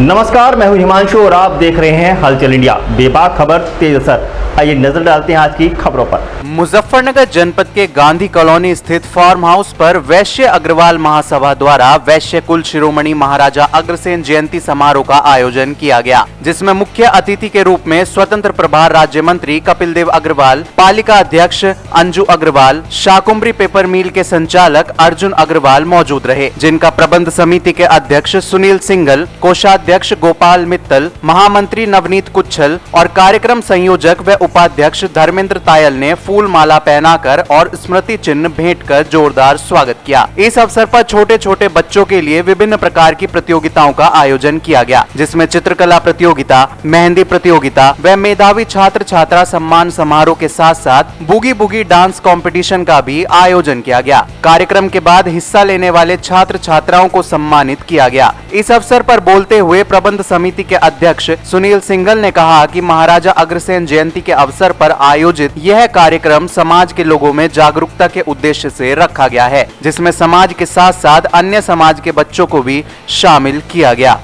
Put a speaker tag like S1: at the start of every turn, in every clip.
S1: नमस्कार, मैं हूं हिमांशु और आप देख रहे हैं हलचल इंडिया। बेबाक खबर तेज असर। आइए नजर डालते हैं आज की खबरों पर।
S2: मुजफ्फरनगर जनपद के गांधी कॉलोनी स्थित फार्म हाउस पर वैश्य अग्रवाल महासभा द्वारा वैश्य कुल शिरोमणि महाराजा अग्रसेन जयंती समारोह का आयोजन किया गया, जिसमें मुख्य अतिथि के रूप में स्वतंत्र प्रभार राज्य मंत्री कपिल देव अग्रवाल, पालिका अध्यक्ष अंजू अग्रवाल, शाकुंभरी पेपर मिल के संचालक अर्जुन अग्रवाल मौजूद रहे, जिनका प्रबंध समिति के अध्यक्ष सुनील सिंघल, कोषाध्यक्ष गोपाल मित्तल, महामंत्री नवनीत कुच्छल और कार्यक्रम संयोजक व उपाध्यक्ष धर्मेंद्र तायल ने फूल माला पहनाकर और स्मृति चिन्ह भेंट कर जोरदार स्वागत किया। इस अवसर पर छोटे छोटे बच्चों के लिए विभिन्न प्रकार की प्रतियोगिताओं का आयोजन किया गया, जिसमें चित्रकला प्रतियोगिता, मेहंदी प्रतियोगिता व मेधावी छात्र छात्रा सम्मान समारोह के साथ साथ बुगी बुगी डांस कंपटीशन का भी आयोजन किया गया। कार्यक्रम के बाद हिस्सा लेने वाले छात्र छात्राओं को सम्मानित किया गया। इस अवसर पर बोलते हुए प्रबंध समिति के अध्यक्ष सुनील सिंघल ने कहा कि महाराजा अग्रसेन जयंती के अवसर पर आयोजित यह कार्यक्रम समाज के लोगों में जागरूकता के उद्देश्य से रखा गया है, जिसमें समाज के साथ साथ अन्य समाज के बच्चों को भी शामिल किया गया।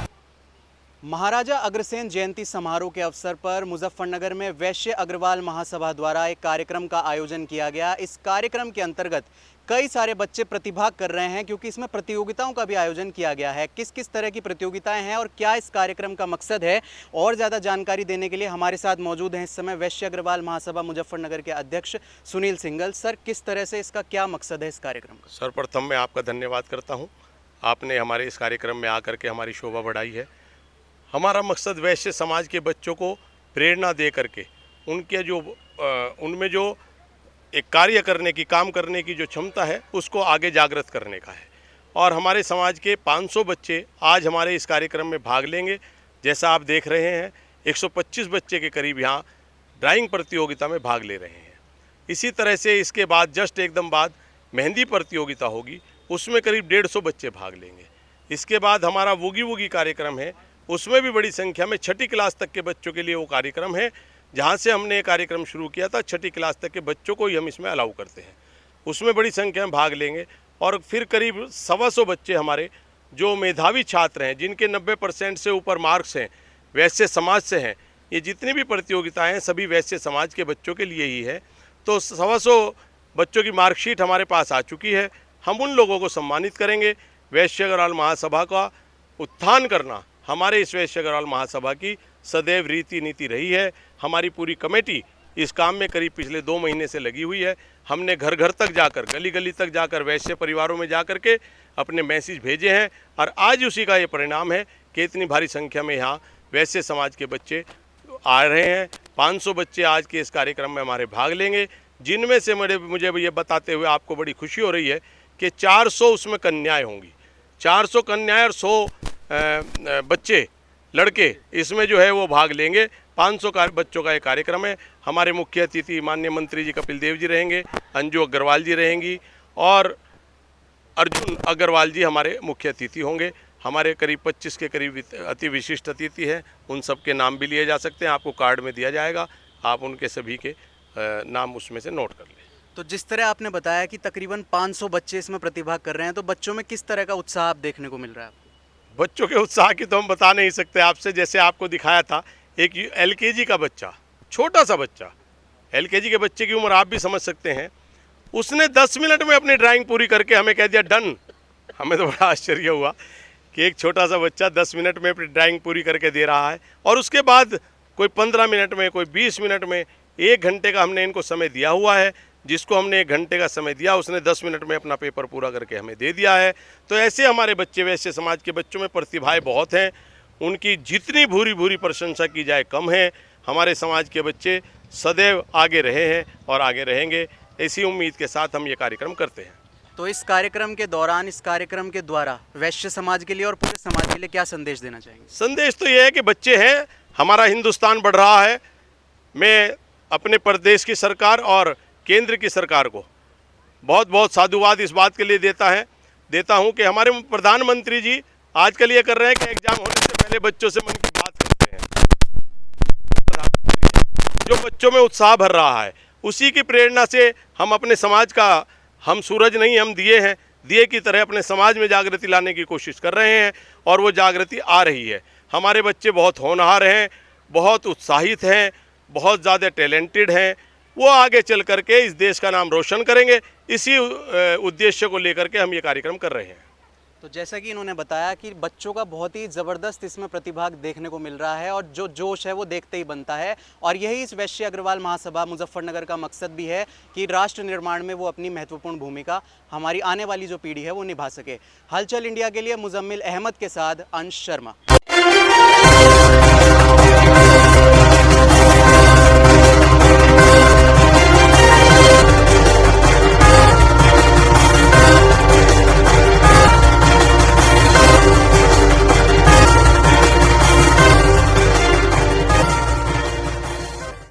S2: महाराजा अग्रसेन जयंती समारोह के अवसर पर मुजफ्फरनगर में वैश्य अग्रवाल महासभा द्वारा एक कार्यक्रम का आयोजन किया गया। इस कार्यक्रम के अंतर्गत कई सारे बच्चे प्रतिभाग कर रहे हैं, क्योंकि इसमें प्रतियोगिताओं का भी आयोजन किया गया है। किस किस तरह की प्रतियोगिताएं हैं और क्या इस कार्यक्रम का मकसद है, और ज़्यादा जानकारी देने के लिए हमारे साथ मौजूद हैं इस समय वैश्य अग्रवाल महासभा मुजफ्फरनगर के अध्यक्ष सुनील सिंघल। सर, किस तरह से इसका क्या मकसद है इस कार्यक्रम का?
S3: सर्वप्रथम मैं आपका धन्यवाद करता हूँ। आपने हमारे इस कार्यक्रम में आकर के हमारी शोभा बढ़ाई है। हमारा मकसद वैश्य समाज के बच्चों को प्रेरणा दे करके उनके जो उनमें जो एक कार्य करने की, काम करने की जो क्षमता है, उसको आगे जागृत करने का है। और हमारे समाज के 500 बच्चे आज हमारे इस कार्यक्रम में भाग लेंगे। जैसा आप देख रहे हैं, 125 बच्चे के करीब यहाँ ड्राइंग प्रतियोगिता में भाग ले रहे हैं। इसी तरह से इसके बाद जस्ट एकदम बाद मेहंदी प्रतियोगिता होगी, उसमें करीब 150 बच्चे भाग लेंगे। इसके बाद हमारा वूगी वूगी कार्यक्रम है, उसमें भी बड़ी संख्या में 6ठी क्लास तक के बच्चों के लिए वो कार्यक्रम है। जहाँ से हमने ये कार्यक्रम शुरू किया था, 6ठी क्लास तक के बच्चों को ही हम इसमें अलाउ करते हैं, उसमें बड़ी संख्या में भाग लेंगे। और फिर करीब 125 बच्चे हमारे जो मेधावी छात्र हैं, जिनके 90% से ऊपर मार्क्स हैं, वैश्य समाज से हैं। ये जितनी भी प्रतियोगिताएं हैं सभी वैश्य समाज के बच्चों के लिए ही है। तो 125 बच्चों की मार्कशीट हमारे पास आ चुकी है। हम उन लोगों को सम्मानित करेंगे। वैश्य अग्रवाल महासभा का उत्थान करना हमारे इस वैश्य अग्रवाल महासभा की सदैव रीति नीति रही है। हमारी पूरी कमेटी इस काम में करीब पिछले 2 महीने से लगी हुई है। हमने घर घर तक जाकर, गली गली तक जाकर, वैश्य परिवारों में जाकर के अपने मैसेज भेजे हैं, और आज उसी का ये परिणाम है कि इतनी भारी संख्या में यहाँ वैश्य समाज के बच्चे आ रहे हैं। 500 बच्चे आज के इस कार्यक्रम में हमारे भाग लेंगे, जिनमें से मुझे ये बताते हुए आपको बड़ी खुशी हो रही है कि 400 उसमें कन्याएँ होंगी। 400 कन्याएँ और 100 बच्चे लड़के इसमें जो है वो भाग लेंगे। 500 बच्चों का ये कार्यक्रम है। हमारे मुख्य अतिथि माननीय मंत्री जी कपिल देव जी रहेंगे, अंजू अग्रवाल जी रहेंगी और अर्जुन अग्रवाल जी हमारे मुख्य अतिथि होंगे। हमारे करीब 25 के करीब अति विशिष्ट अतिथि हैं, उन सब के नाम भी लिए जा सकते हैं। आपको कार्ड में दिया जाएगा, आप उनके सभी के नाम उसमें से नोट कर लें।
S2: तो जिस तरह आपने बताया कि तकरीबन 500 बच्चे इसमें प्रतिभाग कर रहे हैं, तो बच्चों में किस तरह का उत्साह आप देखने को मिल रहा है?
S3: बच्चों के उत्साह की तो हम बता नहीं सकते आपसे। जैसे आपको दिखाया था, एक LKG का बच्चा, छोटा सा बच्चा, LKG के बच्चे की उम्र आप भी समझ सकते हैं, उसने 10 मिनट में अपनी ड्राइंग पूरी करके हमें कह दिया डन। हमें तो बड़ा आश्चर्य हुआ कि एक छोटा सा बच्चा 10 मिनट में अपनी ड्राइंग पूरी करके दे रहा है। और उसके बाद कोई 15 मिनट में, कोई 20 मिनट में, 1 घंटे का हमने इनको समय दिया हुआ है। जिसको हमने 1 घंटे का समय दिया, उसने 10 मिनट में अपना पेपर पूरा करके हमें दे दिया है। तो ऐसे हमारे बच्चे, वैसे समाज के बच्चों में प्रतिभाएं बहुत हैं। उनकी जितनी भूरी भूरी प्रशंसा की जाए कम है। हमारे समाज के बच्चे सदैव आगे रहे हैं और आगे रहेंगे, ऐसी उम्मीद के साथ हम ये कार्यक्रम करते हैं।
S2: तो इस कार्यक्रम के दौरान, इस कार्यक्रम के द्वारा वैश्य समाज के लिए और पूरे समाज के लिए क्या संदेश देना चाहेंगे?
S3: संदेश तो ये है कि बच्चे हैं, हमारा हिंदुस्तान बढ़ रहा है। मैं अपने प्रदेश की सरकार और केंद्र की सरकार को बहुत बहुत साधुवाद इस बात के लिए देता हूं कि हमारे प्रधानमंत्री जी आजकल ये कर रहे हैं कि एग्जाम होने से पहले बच्चों से मन की बात करते हैं। जो बच्चों में उत्साह भर रहा है, उसी की प्रेरणा से हम अपने समाज का, हम सूरज नहीं, हम दिए हैं, दिए की तरह अपने समाज में जागृति लाने की कोशिश कर रहे हैं और वो जागृति आ रही है। हमारे बच्चे बहुत होनहार हैं, बहुत उत्साहित हैं, बहुत ज़्यादा टैलेंटेड हैं। वो आगे चल करके इस देश का नाम रोशन करेंगे। इसी उद्देश्य को लेकर के हम ये कार्यक्रम कर रहे हैं।
S2: तो जैसा कि इन्होंने बताया कि बच्चों का बहुत ही ज़बरदस्त इसमें प्रतिभाग देखने को मिल रहा है और जो जोश है वो देखते ही बनता है। और यही इस वैश्य अग्रवाल महासभा मुजफ्फरनगर का मकसद भी है कि राष्ट्र निर्माण में वो अपनी महत्वपूर्ण भूमिका हमारी आने वाली जो पीढ़ी है वो निभा सके। हलचल इंडिया के लिए मुजम्मिल अहमद के साथ अंश शर्मा।